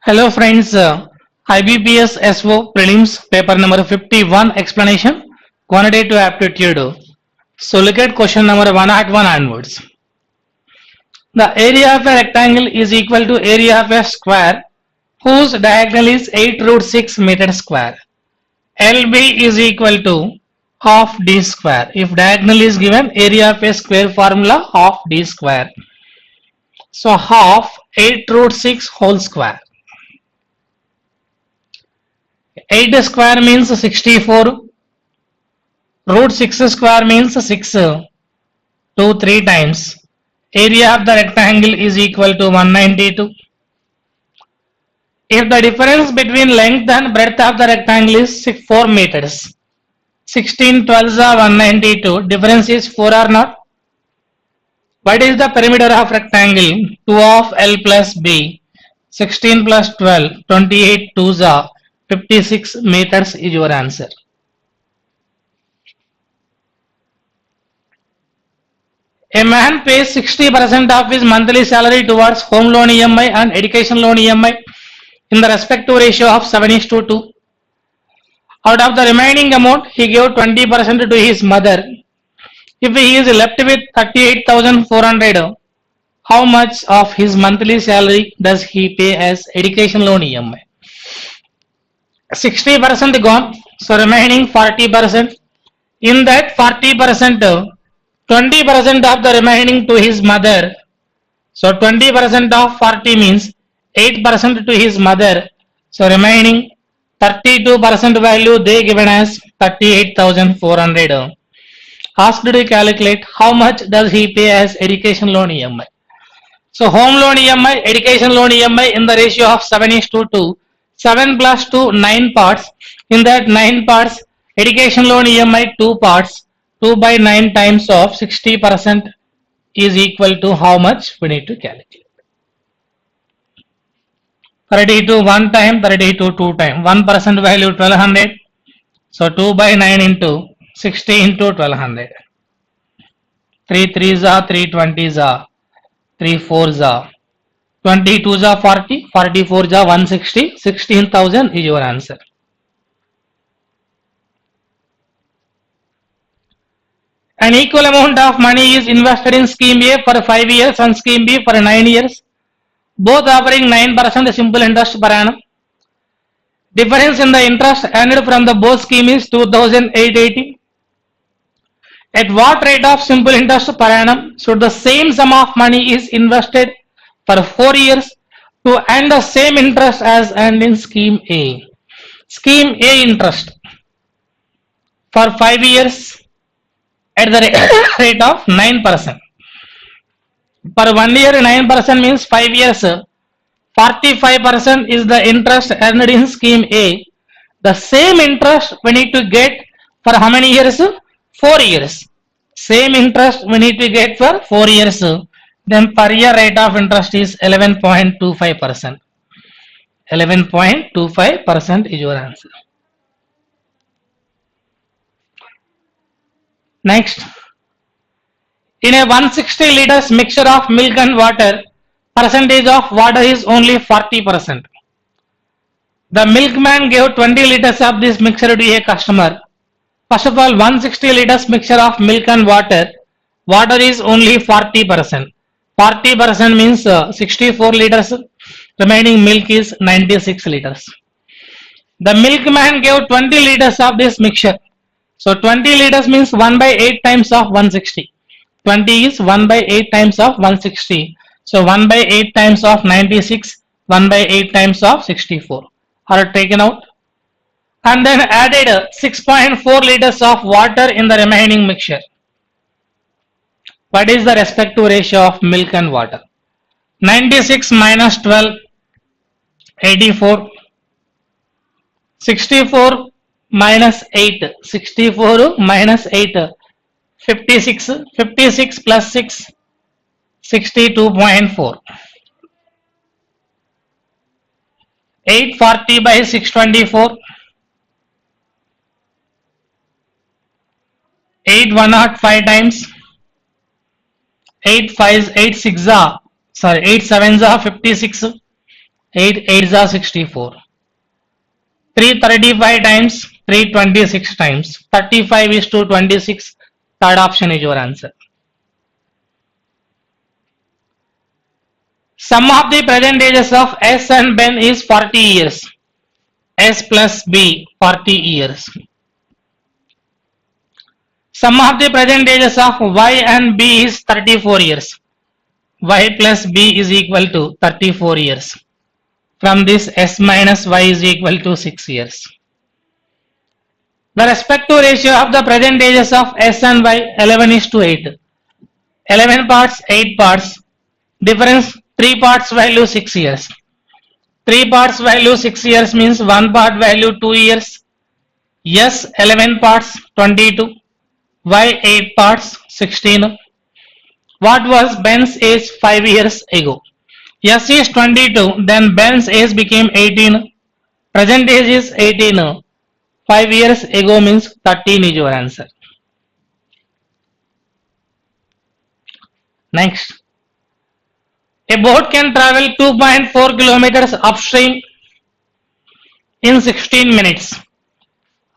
Hello friends, IBPS SO Prelims paper number 51 explanation quantitative aptitude. So look at question number 1 at 1 onwards. The area of a rectangle is equal to area of a square whose diagonal is 8 root 6 meter square. LB is equal to half D square. If diagonal is given, area of a square formula half D square. So half 8 root 6 whole square. 8 square means 64. Root 6 square means 6. 2 3 times. Area of the rectangle is equal to 192. If the difference between length and breadth of the rectangle is 4 meters, 16 12s are 192. Difference is 4 or not? What is the perimeter of rectangle? 2 of L plus B. 16 plus 12, 28 2s are 56 meters is your answer. A man pays 60% of his monthly salary towards home loan EMI and education loan EMI in the respective ratio of 7:2. Out of the remaining amount, he gave 20% to his mother. If he is left with 38,400, how much of his monthly salary does he pay as education loan EMI? 60% gone, so remaining 40%. In that 40%, 20% of the remaining to his mother. So 20% of 40 means 8% to his mother. So remaining 32% value they given as 38,400. Asked to calculate how much does he pay as education loan EMI. So home loan EMI, education loan EMI in the ratio of 7:2. 7 plus 2, 9 parts. In that 9 parts, education loan EMI 2 parts. 2 by 9 times of 60% is equal to how much we need to calculate. 32 1 time, 32 2 time. 1% value 1200. So 2 by 9 into 60 into 1200. 3 3s are 3 20s are 3 4s are 22s are 40, 44s are 160, 16,000 is your answer. An equal amount of money is invested in scheme A for 5 years and scheme B for 9 years, both offering 9% simple interest per annum. Difference in the interest earned from the both scheme is 2,880. At what rate of simple interest per annum should the same sum of money is invested for 4 years to earn the same interest as earned in scheme A? Scheme A interest for 5 years at the rate of 9%. Per 1 year 9% means 5 years. 45% is the interest earned in scheme A. The same interest we need to get for how many years? 4 years. Same interest we need to get for 4 years. Then per year rate of interest is 11.25%. 11.25% is your answer. Next, in a 160 liters mixture of milk and water, percentage of water is only 40%. The milkman gave 20 liters of this mixture to a customer. First of all, 160 liters mixture of milk and water is only 40%. 40% means 64 liters, remaining milk is 96 liters. The milkman gave 20 liters of this mixture. So 20 liters means 1 by 8 times of 160. 20 is 1 by 8 times of 160. So 1 by 8 times of 96, 1 by 8 times of 64 are taken out. And then added 6.4 liters of water in the remaining mixture. What is the respective ratio of milk and water? 96 minus 12, 84. 64 minus 8, 64 minus 8, 56, 56 plus 6, 62.4. 840 by 624, 8 105 times, 8 5 8 6 8 7 56, 8 8s are 64. 335 times 326 times 35 is to 26. Third option is your answer. Sum of the present ages of S and Ben is 40 years. S plus B 40 years. Sum of the present ages of Y and B is 34 years. Y plus B is equal to 34 years. From this, S minus Y is equal to 6 years. The respective ratio of the present ages of S and Y 11 is to 8. 11 parts, 8 parts. Difference 3 parts value 6 years. 3 parts value 6 years means 1 part value 2 years. Yes, 11 parts 22. Y 8 parts 16. What was Ben's age 5 years ago? Yes is 22, then Ben's age became 18. Present age is 18. 5 years ago means 13 is your answer. Next. A boat can travel 2.4 kilometers upstream in 16 minutes.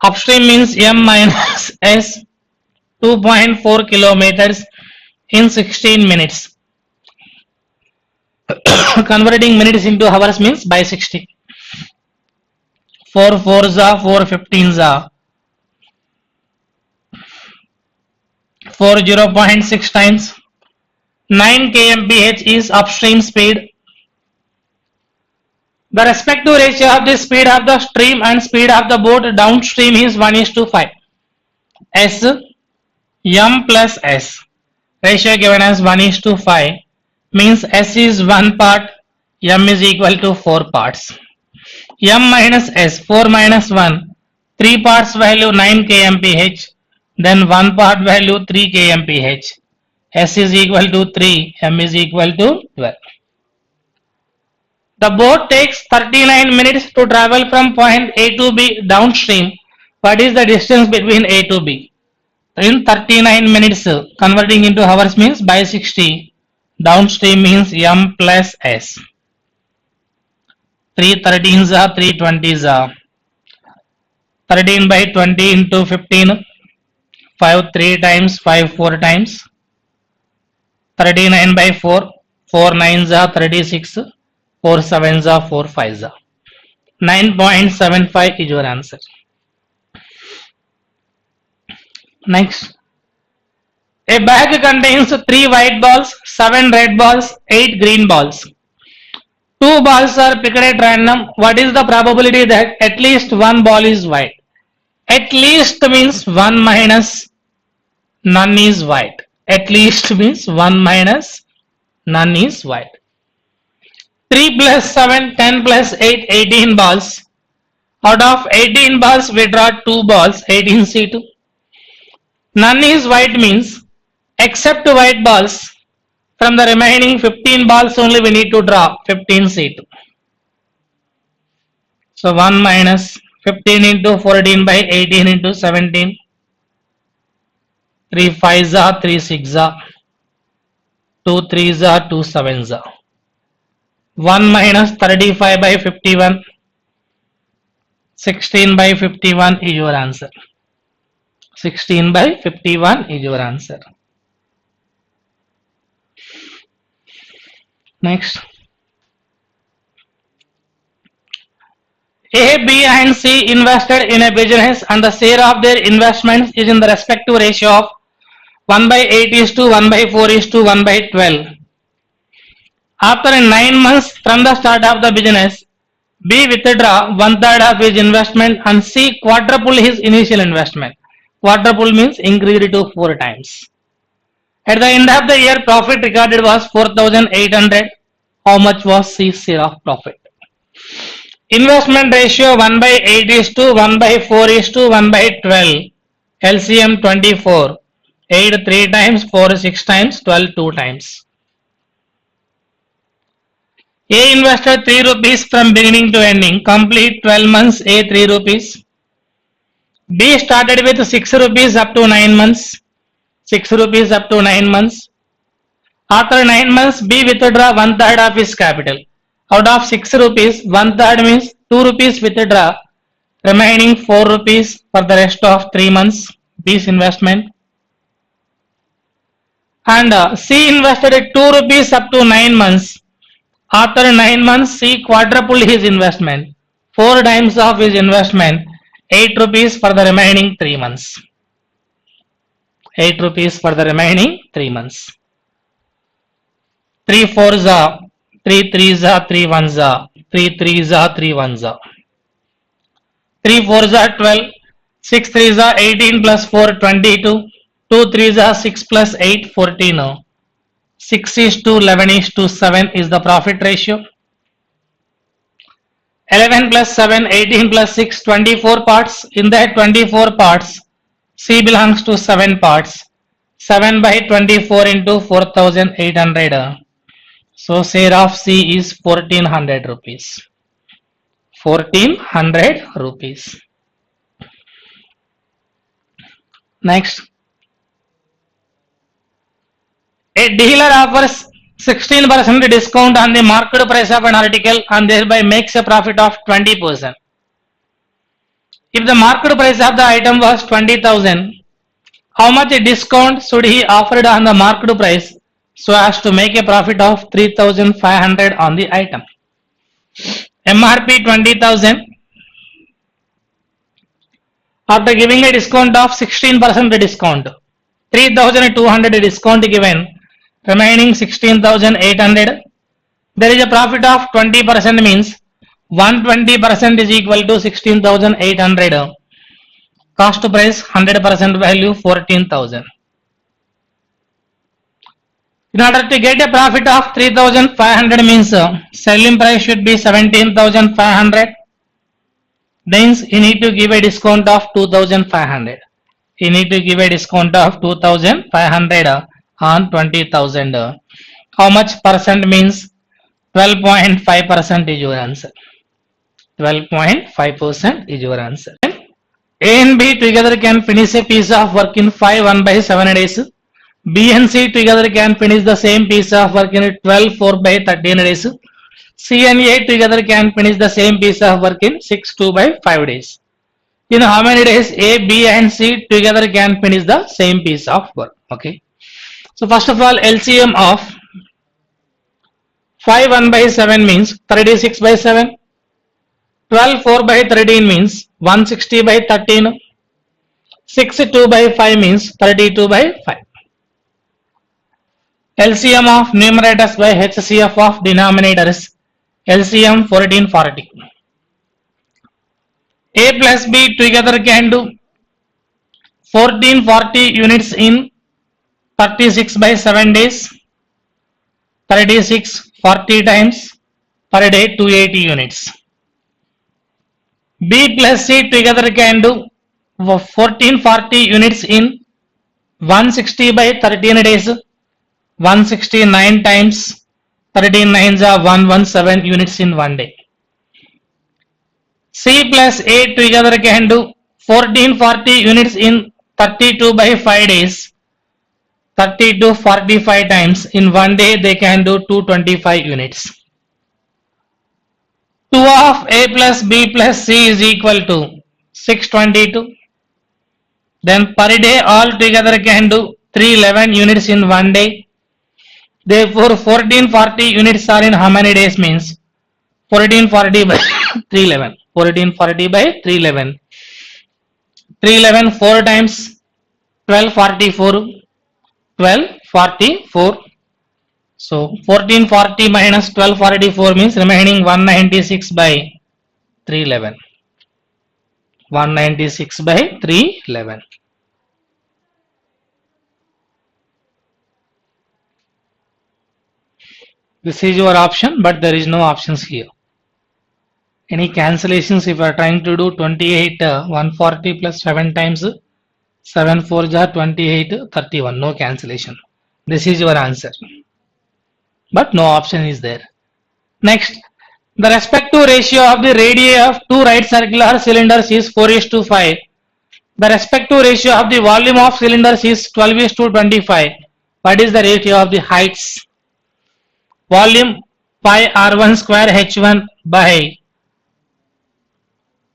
Upstream means M minus S. 2.4 kilometers in 16 minutes. Converting minutes into hours means by 60. 4 4s are 4 15s are 4 0.6 times 9 kmph is upstream speed. The respective ratio of the speed of the stream and speed of the boat downstream is 1:5. S M plus S. Ratio given as 1:5 means S is 1 part, M is equal to 4 parts. M minus S, 4 minus 1, 3 parts value 9 kmph, then 1 part value 3 kmph. S is equal to 3, M is equal to 12. The boat takes 39 minutes to travel from point A to B downstream. What is the distance between A to B? In 39 minutes, converting into hours means by 60. Downstream means M plus S. 3 13s are 3 20s are 13 by 20 into 15. 5 3 times, 5 4 times. 39 by 4. 4 9s are 36. 4 7s are 4 5s are. 9.75 is your answer. Next. A bag contains 3 white balls, 7 red balls, 8 green balls. 2 balls are picked at random. What is the probability that at least 1 ball is white? At least means 1 minus none is white. At least means 1 minus none is white. 3 plus 7, 10 plus 8, 18 balls. Out of 18 balls, we draw 2 balls, 18C2. None is white means except white balls, from the remaining 15 balls only we need to draw 15C2. So 1 minus 15 into 14 by 18 into 17. 3 5s are 3 6s are 2 3s are 2 7s are. 1 minus 35 by 51. 16 by 51 is your answer. 16 by 51 is your answer. Next. A, B and C invested in a business and the share of their investments is in the respective ratio of 1 by 8 is to 1 by 4 is to 1 by 12. After 9 months from the start of the business, B withdraw 1/3 of his investment and C quadruple his initial investment. Quadruple means increased to 4 times. At the end of the year, profit recorded was 4,800. How much was C's share of profit? Investment ratio 1 by 8 is to 1 by 4 is to 1 by 12. LCM 24. 8 3 times, 4 6 times, 12 2 times. A invested 3 rupees from beginning to ending. Complete 12 months, A 3 rupees. B started with 6 rupees up to 9 months. 6 rupees up to 9 months. After 9 months, B withdraw 1/3 of his capital. Out of 6 rupees, 1/3 means 2 rupees withdraw, remaining 4 rupees for the rest of 3 months, B's investment. And C invested 2 rupees up to 9 months. After 9 months, C quadrupled his investment, 4 times of his investment, 8 rupees for the remaining 3 months. 8 rupees for the remaining 3 months. 3 4s are 3 3s are 3 1s are 3 3s are 3 1s are 3 4s are 12, 6 3s are 18 plus 4 22, 2 3s are 6 plus 8 14. 6 is to 11 is to 7 is the profit ratio. 11 plus 7, 18 plus 6, 24 parts. In that 24 parts, C belongs to 7 parts. 7 by 24 into 4,800. So share of C is 1400 rupees. 1400 rupees. Next. A dealer offers 16% discount on the market price of an article and thereby makes a profit of 20%. If the market price of the item was 20,000, how much discount should he offer on the market price so as to make a profit of 3,500 on the item? MRP 20,000. After giving a discount of 16% discount, 3,200 discount given, remaining 16,800. There is a profit of 20% means 120% is equal to 16,800. Cost price 100% value 14,000. In order to get a profit of 3,500 means selling price should be 17,500. Then you need to give a discount of 2,500. You need to give a discount of 2,500 on 20,000. How much percent means 12.5% is your answer. 12.5% is your answer. A and B together can finish a piece of work in 5 1/7 days. B and C together can finish the same piece of work in 12 4/13 days. C and A together can finish the same piece of work in 6 2/5 days. In how many days A, B and C together can finish the same piece of work? Okay. So first of all, LCM of 5 1/7 means 36/7. 12 4/13 means 160/13. 6 2/5 means 32/5. LCM of numerators by HCF of denominators. LCM 1440. A plus B together can do 1440 units in 36/7 days. 36 40 times per day 280 units. B plus C together can do 1440 units in 160/13 days. 169 times 13 9s are 117 units in one day. C plus A together can do 1440 units in 32/5 days. 30 to 45 times in one day they can do 225 units. 2 of A plus B plus C is equal to 622. Then per day all together can do 311 units in one day. Therefore 1440 units are in how many days means 1440 by 311. 1440 by 311. 311 4 times 1244. 1244. So 1440 minus 1244 means remaining 196 by 311. 196 by 311. This is your option, but there is no options here. Any cancellations if you are trying to do 28 140 plus 7 times 7 4 are 28 31. No cancellation. This is your answer. But no option is there. Next, the respective ratio of the radii of two right circular cylinders is 4:5. The respective ratio of the volume of cylinders is 12:25. What is the ratio of the heights? Volume pi r1 square h1 by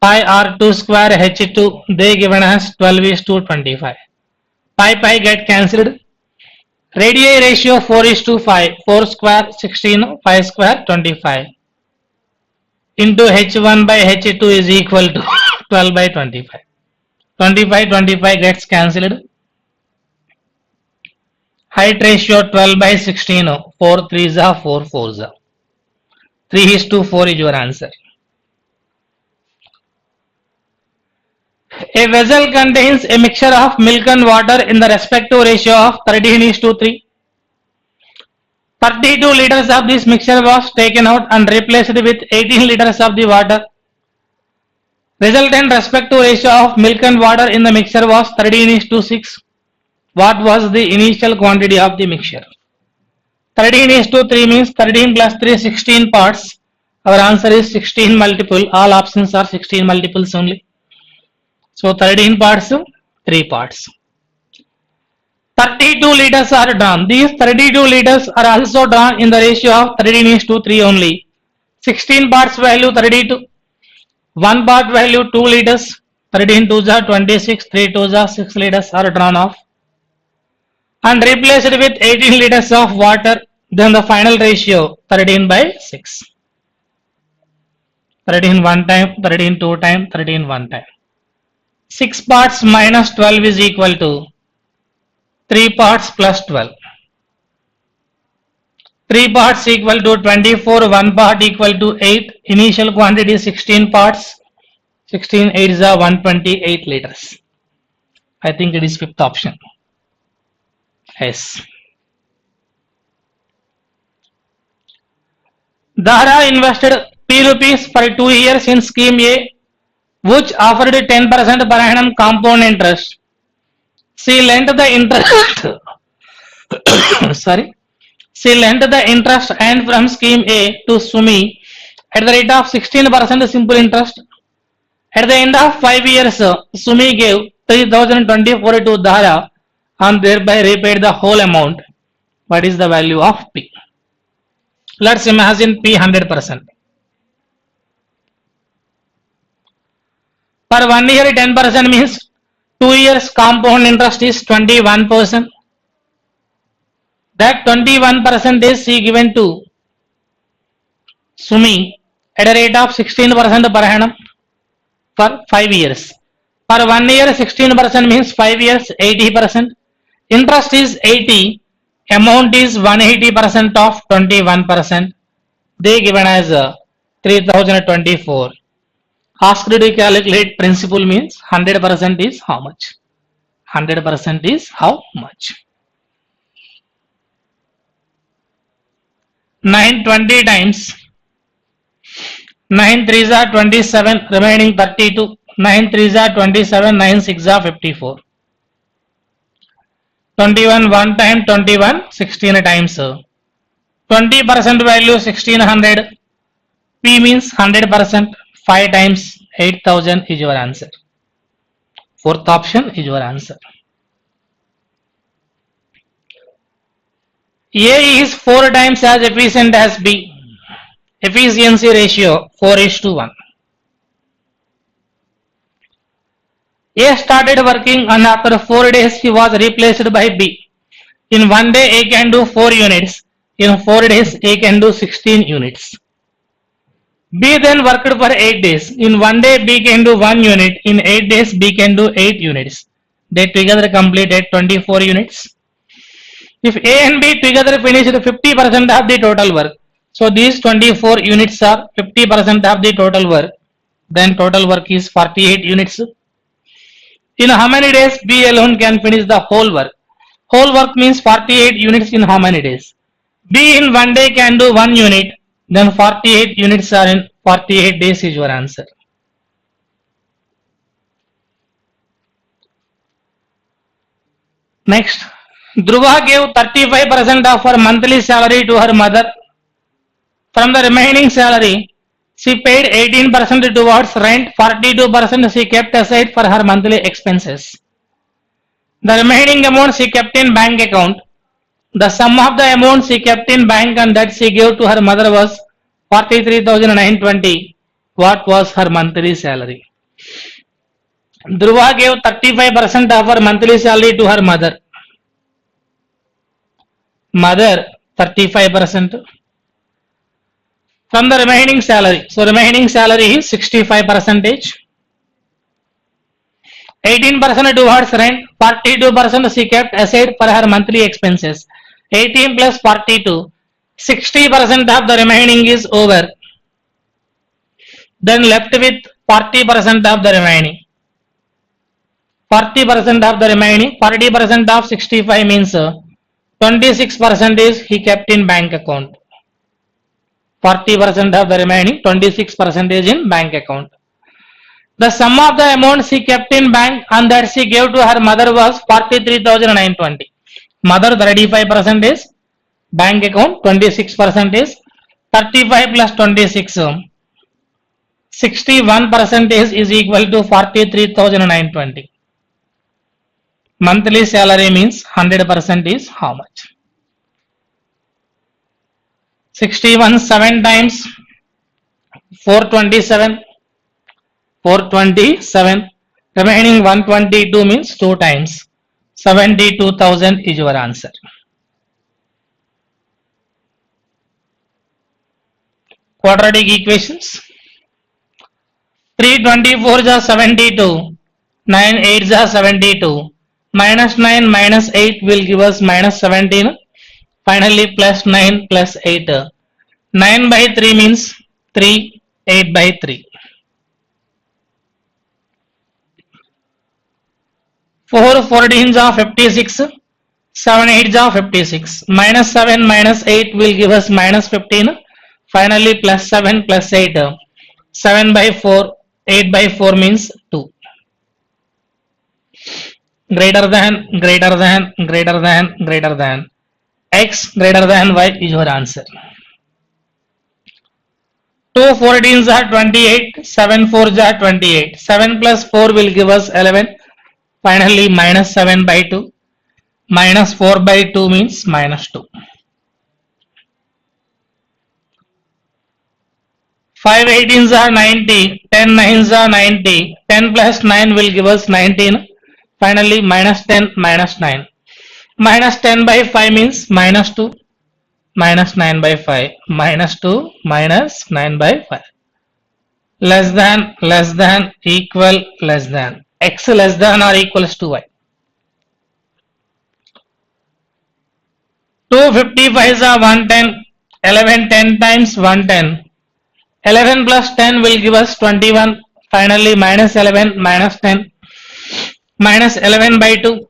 pi r2 square h2, they given as 12:25. Pi get cancelled. Radii ratio 4:5. 4 square 16, 5 square 25. Into h1 by h2 is equal to 12/25. 25 gets cancelled. Height ratio 12/16. 4 3s are 4 4s are. 3:4 is your answer. A vessel contains a mixture of milk and water in the respective ratio of 13:3. 32 liters of this mixture was taken out and replaced with 18 liters of the water. Resultant respective ratio of milk and water in the mixture was 13:6. What was the initial quantity of the mixture? 13:3 means 13 plus 3 16 parts. Our answer is 16 multiple. All options are 16 multiples only. So 13 parts, 3 parts. 32 liters are drawn. These 32 liters are also drawn in the ratio of 13:3 only. 16 parts value 32. 1 part value 2 liters. 13 2s are 26. 3 2s are 6 liters are drawn off. And replaced with 18 liters of water. Then the final ratio 13/6. 13 1 time, 13 2 time, 13 1 time. 6 parts minus 12 is equal to 3 parts plus 12. 3 parts equal to 24, 1 part equal to 8. Initial quantity 16 parts. 16 8s are 128 liters. I think it is fifth option. Yes. Dara invested P rupees for 2 years in scheme A, which offered 10% per annum compound interest. She lent the interest. She lent the interest and from scheme A to Sumi at the rate of 16% simple interest. At the end of 5 years, Sumi gave 3024 to Dara and thereby repaid the whole amount. What is the value of P? Let's imagine P 100%. Per 1 year 10% means 2 years compound interest is 21%. That 21% is she given to Sumi at a rate of 16% per annum for 5 years. Per 1 year 16% means 5 years 80%. Interest is 80. Amount is 180% of 21%. They given as 3024. Asked to calculate principal means 100% is how much? 100% is how much? 9 20 times 9 3s are 27, remaining 32. 9 3s are 27, 9 6s are 54. 21 1 time 21, 16 times. 20% value 1600. P means 100%. 5 times 8000 is your answer. Fourth option is your answer. A is 4 times as efficient as B. Efficiency ratio 4:1. A started working and after 4 days he was replaced by B. In 1 day A can do 4 units. In 4 days A can do 16 units. B then worked for 8 days. In 1 day B can do 1 unit. In 8 days B can do 8 units. They together completed 24 units. If A and B together finished 50% of the total work, so these 24 units are 50% of the total work, then total work is 48 units. In how many days B alone can finish the whole work? Whole work means 48 units in how many days? B in 1 day can do 1 unit, then 48 units are in 48 days is your answer. Next, Dhruva gave 35% of her monthly salary to her mother. From the remaining salary, she paid 18% towards rent, 42% she kept aside for her monthly expenses. The remaining amount she kept in bank account. The sum of the amount she kept in bank and that she gave to her mother was 43,920. What was her monthly salary? Dhruva gave 35% of her monthly salary to her mother. Mother 35% from the remaining salary. So remaining salary is 65%. 18% towards rent, 42% she kept aside for her monthly expenses. 18 plus 42, 60% of the remaining is over. Then left with 40% of the remaining. 40% of the remaining, 40% of 65 means 26% is he kept in bank account. 40% of the remaining, 26% is in bank account. The sum of the amount she kept in bank and that she gave to her mother was 43,920. Mother 35% is, bank account 26% is, 35 plus 26, 61% is equal to 43,920. Monthly salary means 100% is how much? 61 7 times 427. 427, remaining 122 means 2 times. 72,000 is your answer. Quadratic equations. 3 24s are 72, 9 8s are 72, minus 9 minus 8 will give us minus 17, finally plus 9 plus 8. 9 by 3 means 3, 8 by 3. 4 14s are 56, 7 8s are 56, minus 7 minus 8 will give us minus 15, finally plus 7 plus 8, 7 by 4, 8 by 4 means 2. Greater than, greater than, greater than, greater than, x greater than y is your answer. 2 14s are 28, 7 4s are 28, 7 plus 4 will give us 11, finally minus 7 by 2, minus 4 by 2 means minus 2. 5 18s are 90, 10 9s are 90, 10 plus 9 will give us 19, finally minus 10 minus 9. Minus 10 by 5 means minus 2, minus 9 by 5, minus 2, minus 9 by 5. Less than, equal, less than. X less than or equals to y. 2 55s are 110, 11 10 times 110. 11 plus 10 will give us 21, finally minus 11 minus 10, minus 11 by 2,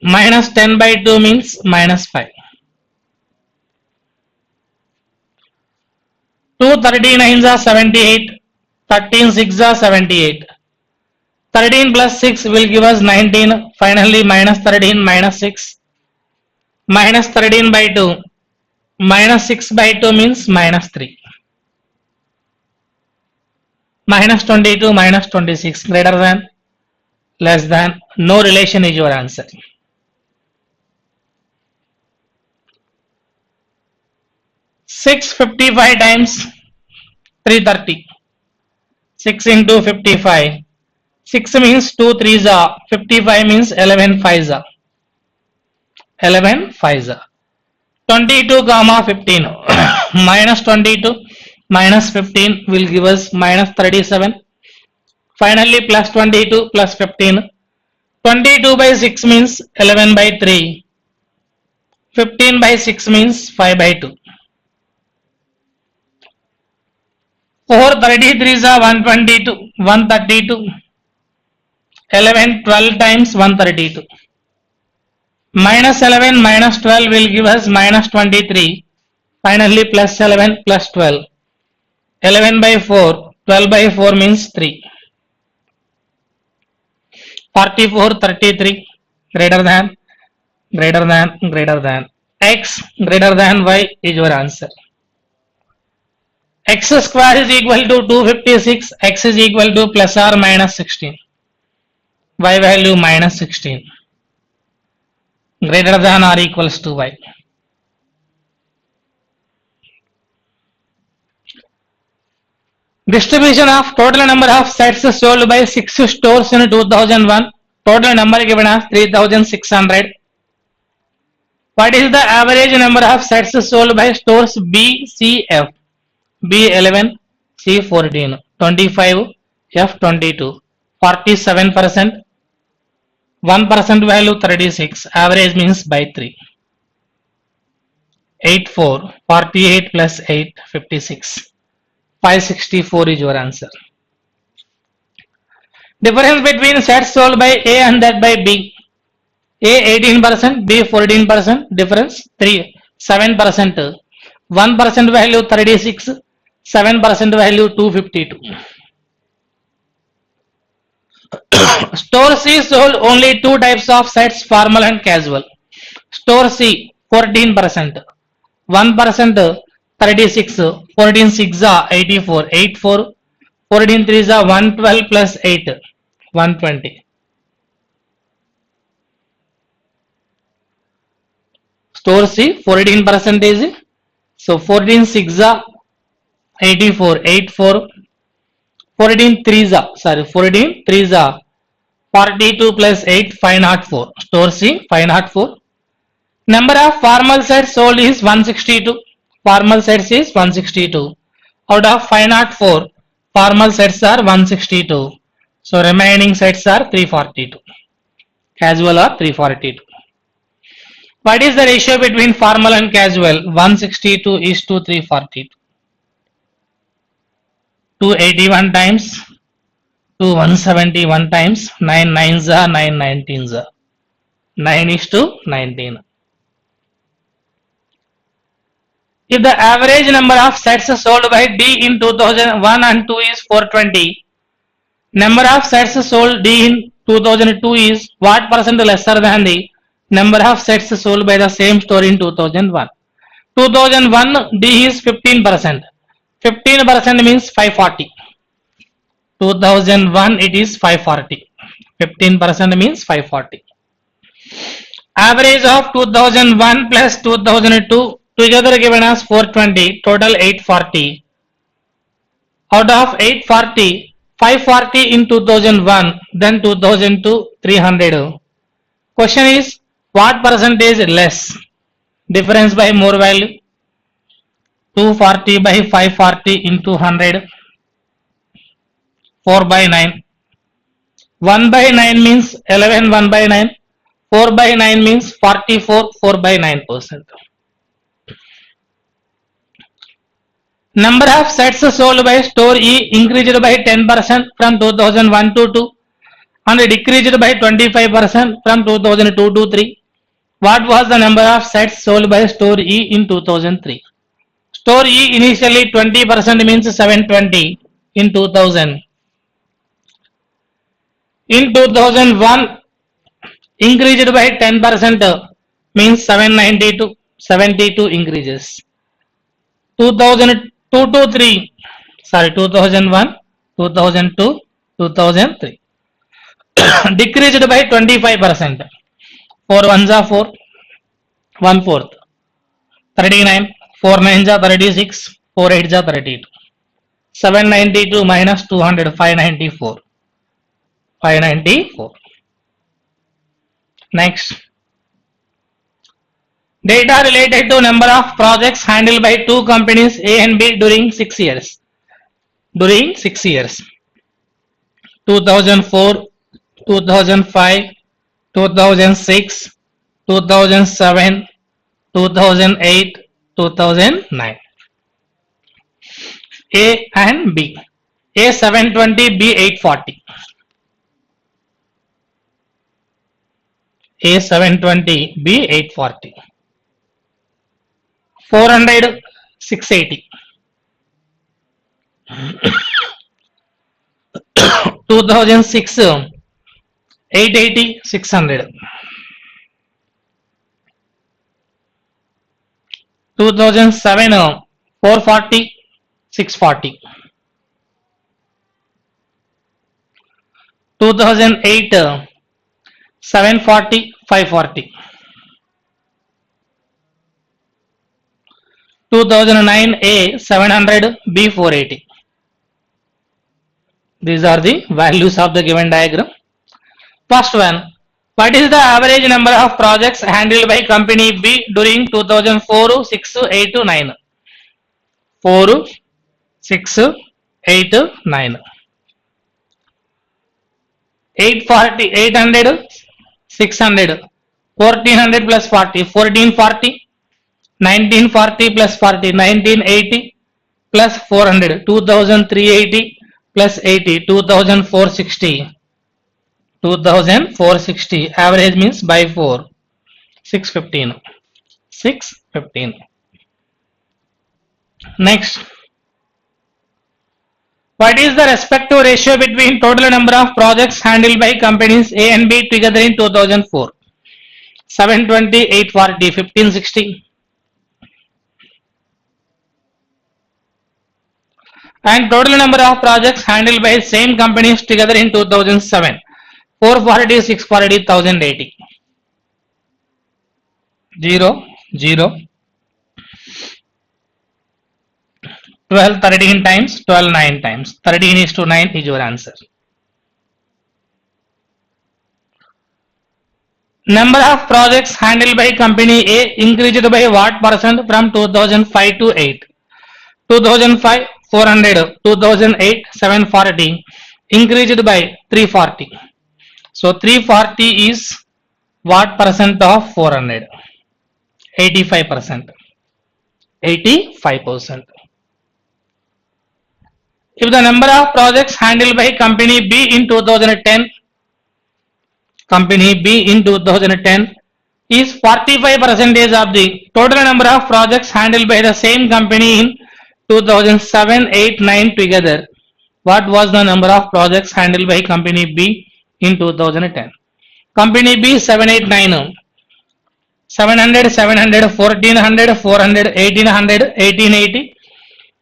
minus 10 by 2 means minus 5. 2 39s are 78, 13 6 are 78. 13 plus 6 will give us 19, finally minus 13 minus 6, minus 13 by 2, minus 6 by 2 means minus 3. Minus 22 minus 26, greater than, less than, no relation is your answer. Six 55 times 330. 6 into 55. 6 means 2 3s are, 55 means 11 5s are. 11 5s are. 22 comma 15. Minus 22 minus 15 will give us minus 37. Finally plus 22 plus 15. 22 by 6 means 11 by 3. 15 by 6 means 5 by 2. 4 33s are 122, 132. 11 12 times 132. Minus 11 minus 12 will give us minus 23. Finally plus 11 plus 12. 11 by 4, 12 by 4 means 3. 44 33, greater than, greater than, greater than. X greater than y is your answer. X square is equal to 256, x is equal to plus or minus 16. Y value minus 16. greater than or equals to y. Distribution of total number of sets sold by 6 stores in 2001. Total number given as 3600. What is the average number of sets sold by stores B, C, F? B11, C14, 25, F22, 47%, 1% value 36, average means by 3. 84, 48 plus 8, 56. 564 is your answer. Difference between sets sold by A and that by B. A 18%, B 14%, difference 7%, 1% value 36, 7% value 252. Store C sold only two types of sets, formal and casual. Store C 14%, 1% 36, 14 6 84, 84, 14 3 112 plus 8, 120. Store C 14 percentage, so 14 6 84, 84, 14 3 14 3 42 plus 8, 504. Store C 504. Number of formal sets sold is 162. Formal sets is 162. Out of 504, formal sets are 162. So remaining sets are 342. Casual are 342. What is the ratio between formal and casual? 162 is to 342. 281 times, 171 times, 9 9s are 9 19s are. 9 is to 19. If the average number of sets sold by D in 2001 and 2 is 420, number of sets sold D in 2002 is what percent lesser than the number of sets sold by the same store in 2001? 2001 D is 15%. 15% means 540. 2001 it is 540. 15% means 540. Average of 2001 plus 2002 together given as 420, total 840. Out of 840, 540 in 2001, then 2002, 300. Question is, what percentage less? Difference by more value. 240 by 540 into 100. 4 by 9. 1 by 9 means 11, 1 by 9. 4 by 9 means 44, 4 by 9%. Number of sets sold by store E increased by 10% from 2001 to 2 and decreased by 25% from 2002 to 3. What was the number of sets sold by store E in 2003? Store E initially 20% means 720 in 2000. In 2001 increased by 10% means 792, 72 increases. 2002 to 3, 2001, 2002, 2003. Decreased by 25%. 4 ones are 4, 1/4. 39, 4 9s are 36, 4 8s are 32. 792 minus 200, 594. 594. Next. Data related to number of projects handled by two companies A and B during 6 years. During 6 years. 2004, 2005, 2006, 2007, 2008, 2009. A and B. A 720, B 840. A 720, B 840. 400, 680. 2006, 880, 600. 2007, 440, 640. 2008, 740, 540. 2009 A 700, B 480. These are the values of the given diagram. First one, what is the average number of projects handled by company B during 2004, 6, 8, 9? 4, 6, 8, 9. 840, 800, 600, 1400 plus 40, 1440, 1940 plus 40, 1980 plus 400, 2380 plus 80, 2460. 2460, average means by 4, 615. 615. Next, what is the respective ratio between total number of projects handled by companies A and B together in 2004? 720, 840, 1560. And total number of projects handled by same companies together in 2007. 440, 640, 1080. 0, 0. 12, 13 times, 12, 9 times. 13 is to 9 is your answer. Number of projects handled by company A increased by what percent from 2005 to 8? 2005, 400, 2008, 740, increased by 340. So 340 is what percent of 400? 85%. 85%. If the number of projects handled by company B in 2010, company B in 2010 is 45% of the total number of projects handled by the same company in 2007, 8, 9 together, what was the number of projects handled by company B in 2010? Company B 789, 700, 700, 1400, 400, 1800, 1880.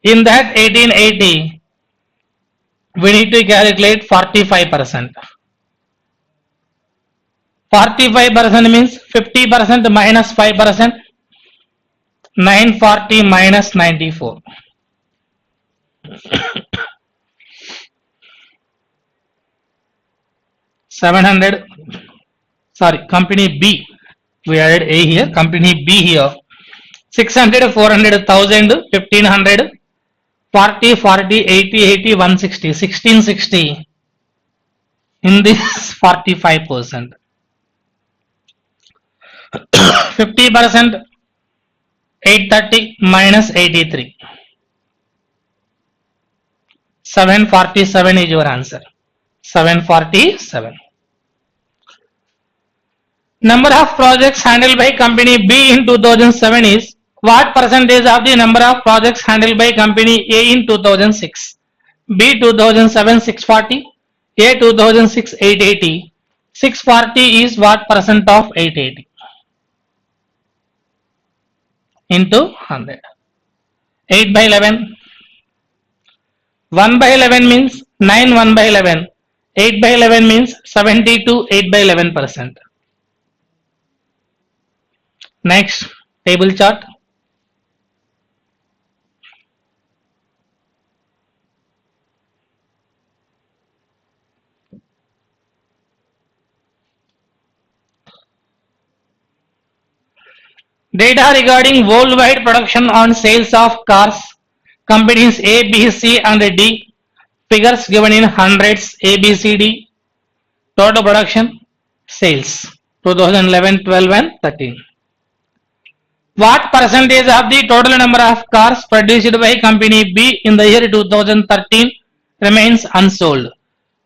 In that 1880, we need to calculate 45%. 45% means 50% minus 5%, 940 minus 94. 700, sorry, company B, we added A here, company B here, 600, 400, 1000, 1500, 40, 40, 80, 80, 160, 1660. In this 45%. 50%, 830 minus 83. 747 is your answer. 747. Number of projects handled by company B in 2007 is what percentage of the number of projects handled by company A in 2006? B 2007 640, A 2006 880. 640 is what percent of 880? Into 100. 8 by 11. 1 by 11 means 9 1 by 11. 8 by 11 means 72 8 by 11%. Next, table chart. Data regarding worldwide production on sales of cars, companies A, B, C and D. Figures given in hundreds, A, B, C, D. Total production, sales, 2011, 12 and 13. What percentage of the total number of cars produced by company B in the year 2013 remains unsold?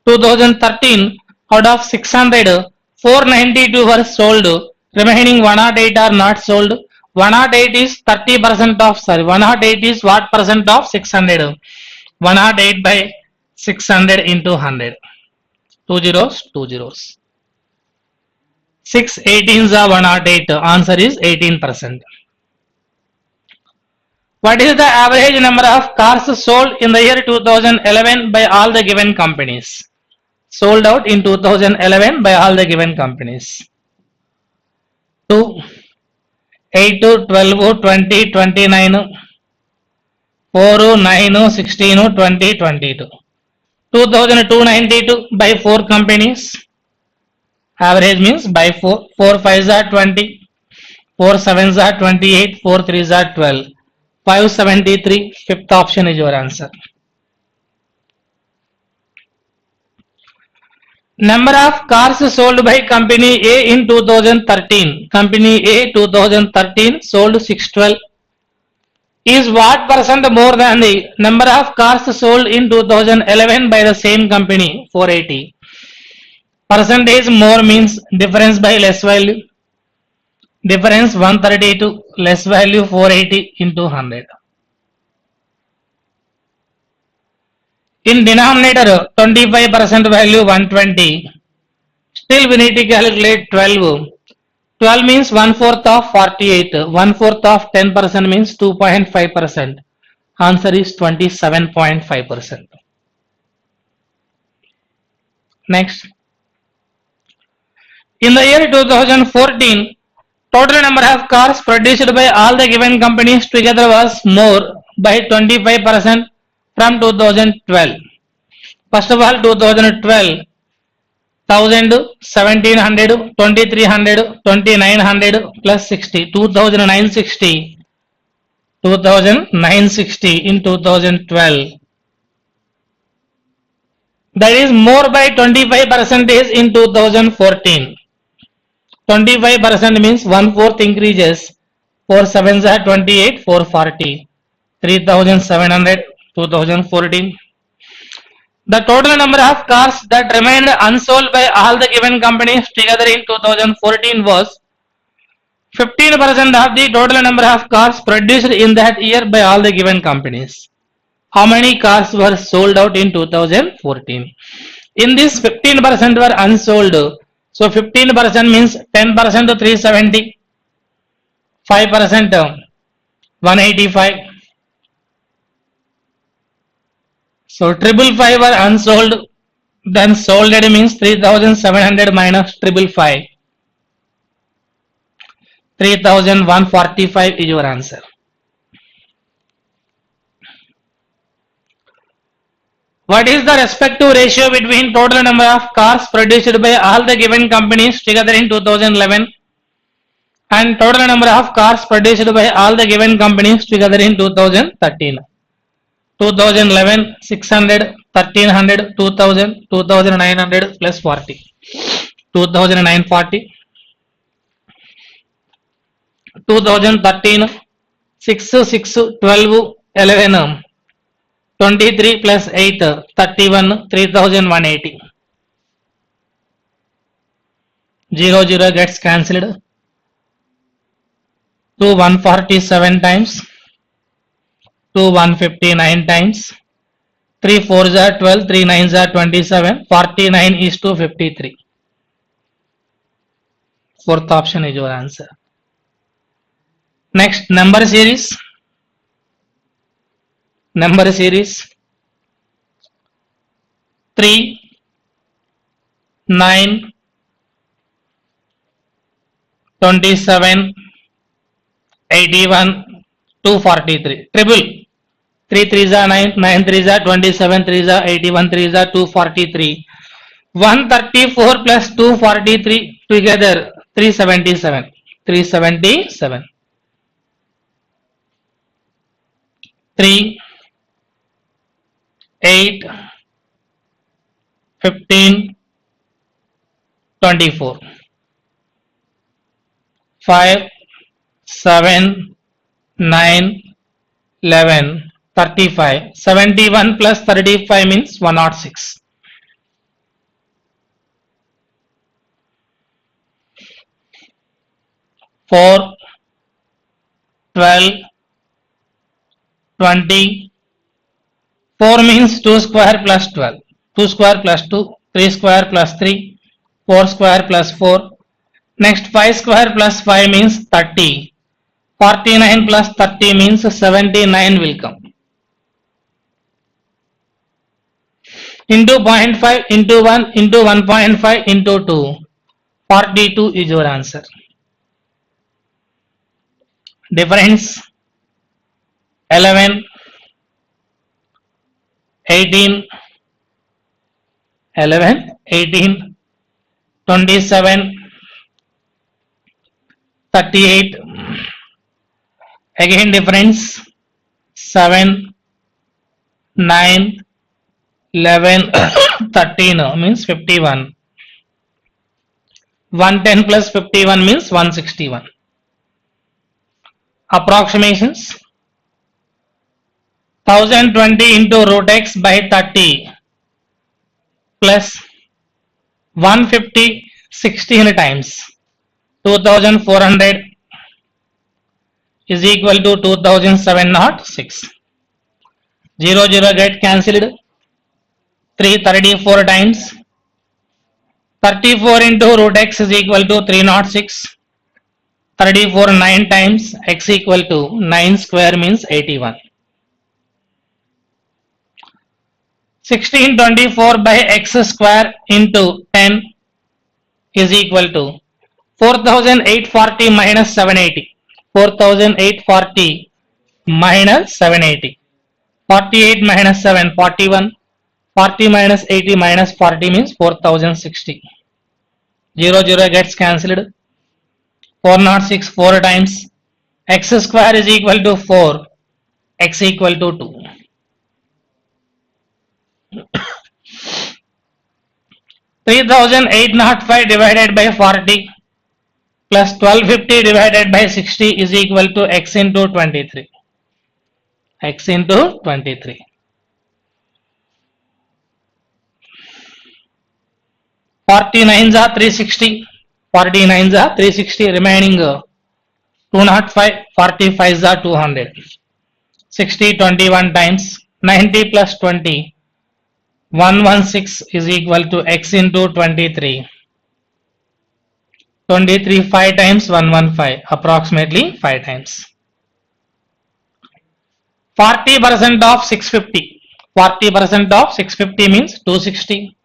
2013, out of 600, 492 were sold. Remaining 108 are not sold. 108 is 30% of, 108 is what percent of 600? 108 by 600 into 100. 2 zeros, 2 zeros. 6 18s are 108. Answer is 18%. What is the average number of cars sold in the year 2011 by all the given companies? Sold out in 2011 by all the given companies. 2, 8, 12, 20, 29, 4, 9, 16, 20, 22. 2292 by 4 companies. Average means by 4. 4 5s are 20. 4 7s are 28. 4 3s are 12. 573. Fifth option is your answer. Number of cars sold by company A in 2013. Company A 2013 sold 612. Is what percent more than the number of cars sold in 2011 by the same company? 480. Percentage more means difference by less value. Difference 132, less value 480 into 100. In denominator 25% value 120. Still we need to calculate 12. 12 means 1/4 of 48. 1/4 of 10% means 2.5%. Answer is 27.5%. Next. In the year 2014, total number of cars produced by all the given companies together was more by 25% from 2012. First of all, 2012, 1000, 1700, 2300, 2900 plus 60, 2960, 2960 in 2012. That is more by 25% is in 2014. 25% means 1/4 increases. 4 7s are 28, 440, 3700, 2014. The total number of cars that remained unsold by all the given companies together in 2014 was 15% of the total number of cars produced in that year by all the given companies. How many cars were sold out in 2014? In this 15% were unsold. So 15% means 10% 370, 5% 185. So 555 were unsold. Then sold means 3700 minus 555. 3145 is your answer. What is the respective ratio between total number of cars produced by all the given companies together in 2011 and total number of cars produced by all the given companies together in 2013? 2011 600, 1300, 2000, 2900 plus 40, 2940. 2013 6 6 12 11, 23 plus 8 31, 3180. 0 gets cancelled. 2 147 times, 2 159 times, 3 4s are 12, 3 9s are 27, 49 is to 53. Fourth option is your answer. Next, number series. Number series 3, 9, 27, 81, 243. Triple. 3 3s are 9, 9 3s are 27, 3s are 81, 3s are 243. 134 plus 243 together 377. 377. 3, 8, 15, 24. 5, 7, 9, 11, 35. 71 plus 35 means 106. 4, 12, 20. 4 means 2 square plus 12. 2 square plus 2. 3 square plus 3. 4 square plus 4. Next 5 square plus 5 means 30. 49 plus 30 means 79 will come. Into 0.5 into 1 into 1.5 into 2. 42 is your answer. Difference 11, 18, 11, 18, 27, 38, again difference 7, 9, 11, 13 means 51. 110 plus 51 means 161. Approximations: 1020 into root x by 30 plus 150 16 times 2400 is equal to 2706. 0 0 get cancelled. 334 times 34 into root x is equal to 306. 34 9 times x equal to 9 square means 81. 1624 by x square into 10 is equal to 4840 minus 780. 4840 minus 780. 48 minus 7, 41. 40 minus 80 minus 40 means 4060. 0 0 gets cancelled. 406 4 times x square is equal to 4, x equal to 2. 3805 divided by 40 plus 1250 divided by 60 is equal to x into 23. X into 23. 49s are 360. 49s are 360. Remaining 205. 45s are 200. 60 21 times 90 plus 20. 116 is equal to x into 23. 23 5 times 115, approximately 5 times. 40% of 650. 40% of 650 means 260.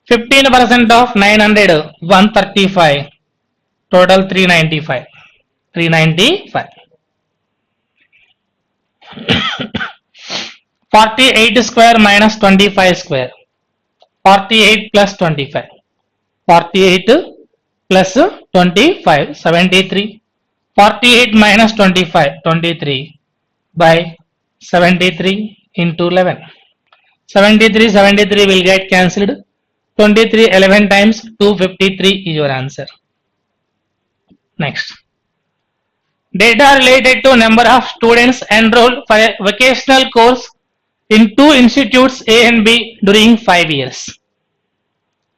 15% of 900, 135. Total 395. 395. 48 square minus 25 square. 48 plus 25. 48 plus 25, 73. 48 minus 25, 23 by 73 into 11. 73 will get cancelled. 23 11 times 253 is your answer. Next. Data related to number of students enrolled for a vocational course in two institutes A and B during 5 years.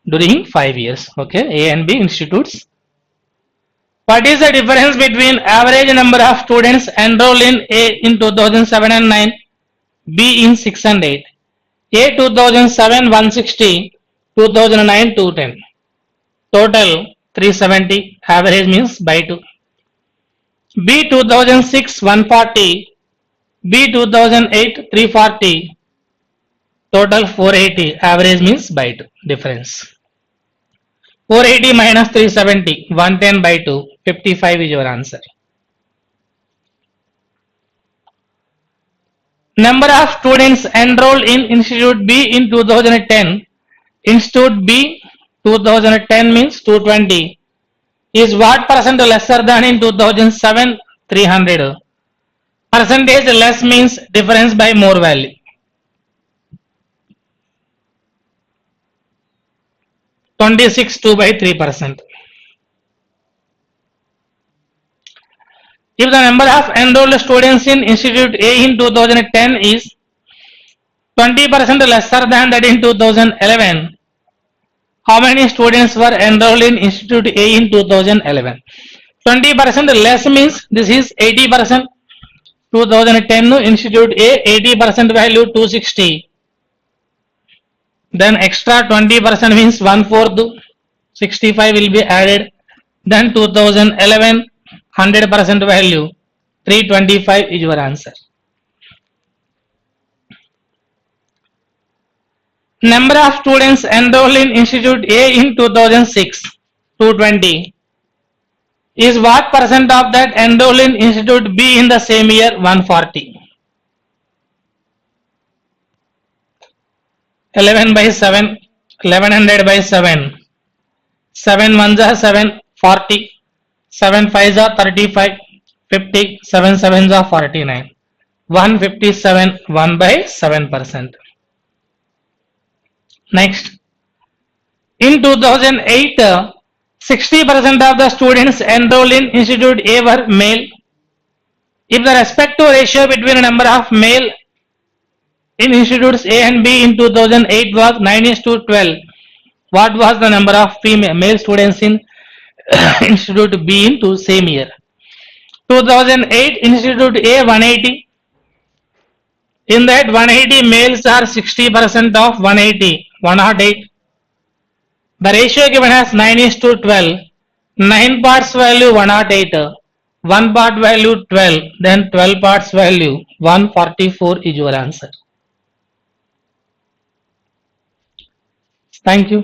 During 5 years, okay, A and B institutes. What is the difference between average number of students enrolled in A in 2007 and 9, B in 6 and 8? A 2007 160, 2009 210. Total 370, average means by 2. B 2006 140, B 2008 340, total 480, average means by 2, difference. 480 minus 370, 110 by 2, 55 is your answer. Number of students enrolled in Institute B in 2010, Institute B 2010 means 220, is what percent lesser than in 2007 300? Percentage less means difference by more value. 26 2 by 3%. If the number of enrolled students in Institute A in 2010 is 20% lesser than that in 2011, how many students were enrolled in Institute A in 2011? 20% less means this is 80%. 2010 Institute A 80% value 260. Then extra 20% means 1/4, 65 will be added. Then 2011 100% value 325 is your answer. Number of students enrolled in Institute A in 2006 220, is what percent of that enrolled in Institute B in the same year? 140. 11 by 7, 1100 by 7, 7 ones are 7, 40, 7 fives are 35, 50, 7 sevens are 49, 157, 1 by 7%. Next, in 2008, 60% of the students enrolled in Institute A were male. If the respective ratio between the number of male in institutes A and B in 2008 was 9:12, what was the number of female male students in Institute B into same year? 2008 Institute A 180. In that 180 males are 60% of 180, 108. The ratio given as 9:12. 9 parts value 108, 1 part value 12, then 12 parts value 144 is your answer. Thank you.